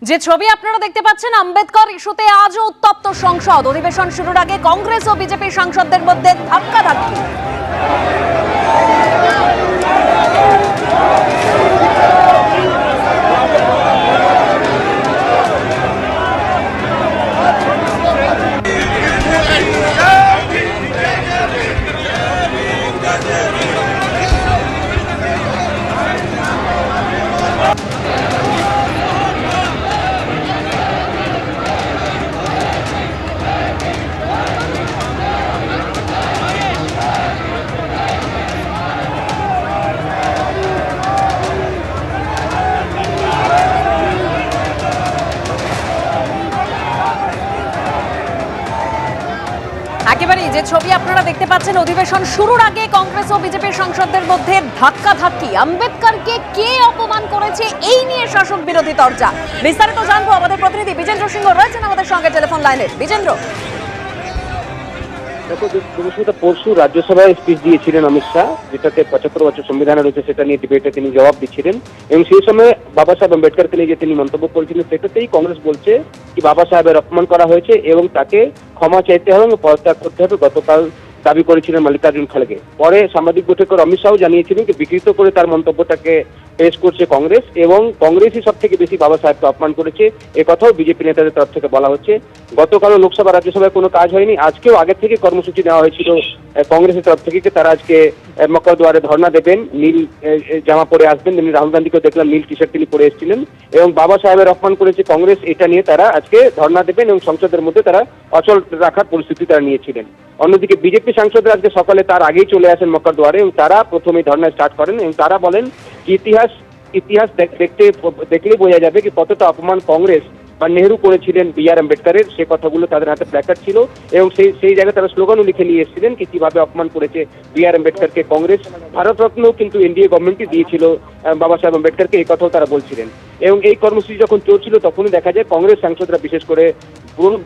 যে ছবি আপনারা দেখতে পাচ্ছেন, আম্বেদকর ইস্যুতে আজও উত্তপ্ত সংসদ। অধিবেশন শুরুর আগে কংগ্রেস ও বিজেপি সাংসদদের মধ্যে ধাক্কাধাক্কি। একেবারেই যে ছবি আপনারা দেখতে পাচ্ছেন, অধিবেশন শুরুর আগে কংগ্রেস ও বিজেপির সাংসদদের মধ্যে ধাক্কাধাক্কি। আম্বেদকরকে কে অপমান করেছে এই নিয়ে শাসক বিরোধী তরজা। বিস্তারিত জানবো, আমাদের প্রতিনিধি বিজেন্দ্র সিংহ রয়েছেন আমাদের সঙ্গে টেলিফোন লাইনে। বিজেন্দ্র, পরশু রাজ্যসভায় স্পিচ দিয়েছিলেন অমিত শাহ, যেটাতে 75 বছর সংবিধান রয়েছে সেটা নিয়ে ডিবেটে তিনি জবাব দিচ্ছিলেন, এবং সেই সময় বাবা সাহেব আম্বেদকরকে নিয়ে যে তিনি মন্তব্য করেছিলেন সেটাতেই কংগ্রেস বলছে কি বাবা সাহেবের অপমান করা হয়েছে এবং তাকে ক্ষমা চাইতে হবে এবং পদত্যাগ করতে হবে। গতকাল দাবি করেছিলেন মল্লিকার্জুন খাড়গে। পরে সাংবাদিক বৈঠকে অমিত শাহ জানিয়েছিলেন যে বিকৃত করে তার মন্তব্যটাকে পেশ করছে কংগ্রেস, এবং কংগ্রেসই সব থেকে বেশি বাবা সাহেবকে অপমান করেছে এ কথাও বিজেপি নেতাদের তরফ থেকে বলা হচ্ছে। গতকালও লোকসভা রাজ্যসভায় কোনো কাজ হয়নি, আজকেও আগে থেকে কর্মসূচি নেওয়া হয়েছিল কংগ্রেসের তরফ থেকে, তারা আজকে মকরদুয়ারে ধর্ণা দেবেন, নীল জামা পরে আসবেন। তেমনি রাহুল গান্ধীকেও দেখলাম নীল টি শার্ট তিনি পরে এসেছিলেন, এবং বাবা সাহেবের অপমান করেছে কংগ্রেস, এটা নিয়ে তারা আজকে ধর্ণা দেবেন এবং সংসদের মধ্যে তারা অচল রাখার পরিস্থিতি তারা নিয়েছিলেন। অন্যদিকে বিজেপি সাংসদরা আজকে সকালে তার আগেই চলে আসেন মকরদুয়ারে, এবং তারা প্রথমে ধর্ণা স্টার্ট করেন এবং তারা বলেন ইতিহাস দেখলেই বোঝা যাবে কি কতটা অপমান কংগ্রেস বা নেহরু করেছিলেন বি.আর. আম্বেদকরের। সে কথাগুলো তাদের হাতে প্ল্যাকার্ড ছিল, এবং সেই জায়গায় তারা স্লোগানও লিখে নিয়ে এসেছিলেন কি কিভাবে অপমান করেছে বি.আর. আম্বেদকরকে কংগ্রেস। ভারতরত্ন কিন্তু এনডিএ গভর্নমেন্টই দিয়েছিল বাবা সাহেব আম্বেদকরকে, এই কথাও তারা বলছিলেন। এবং এই কর্মসূচি যখন চলছিল তখনই দেখা যায় কংগ্রেস সাংসদরা বিশেষ করে পুরনো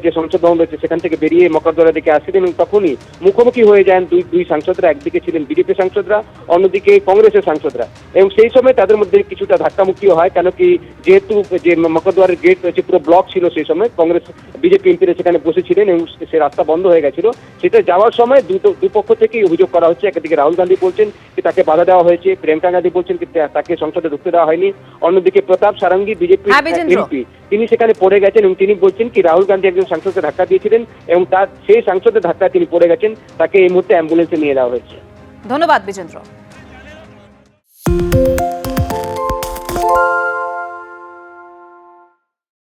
যে সংসদ ভবন রয়েছে সেখান থেকে বেরিয়ে মকরদুয়ারের দিকে আসছিলেন, এবং তখনই মুখোমুখি হয়ে যান দুই সাংসদরা। একদিকে ছিলেন বিজেপি সাংসদরা, অন্যদিকে কংগ্রেসের সাংসদরা, এবং সেই সময় তাদের মধ্যে কিছুটা ধাক্কামুক্তিও হয়। কেন কি যেহেতু যে মকরদুয়ারের গেট রয়েছে পুরো ব্লক ছিল, সেই সময় কংগ্রেস বিজেপি এমপিরা সেখানে বসেছিলেন এবং সে রাস্তা বন্ধ হয়ে গেছিল। সেটা যাওয়ার সময় দুপক্ষ থেকেই অভিযোগ করা হচ্ছে। একদিকে রাহুল গান্ধী বলছেন যে তাকে বাধা দেওয়া হয়েছে, প্রিয়াঙ্কা গান্ধী বলছেন কি তাকে সংসদে ঢুকতে দেওয়া হয়নি। অন্যদিকে প্রতাপ সারঙ্গী বিজেপি এমপি, তিনি সেখানে পড়ে গেছেন এবং তিনি বলছেন কি রাহুল গান্ধী একজন সাংসদকে ধাক্কা দিয়েছিলেন এবং তার সেই সাংসদের ধাক্কায় তিনি পড়ে গেছেন, তাকে এই মুহূর্তে অ্যাম্বুলেন্সে নিয়ে যাওয়া হয়েছে। ধন্যবাদ বিজেন্দ্র।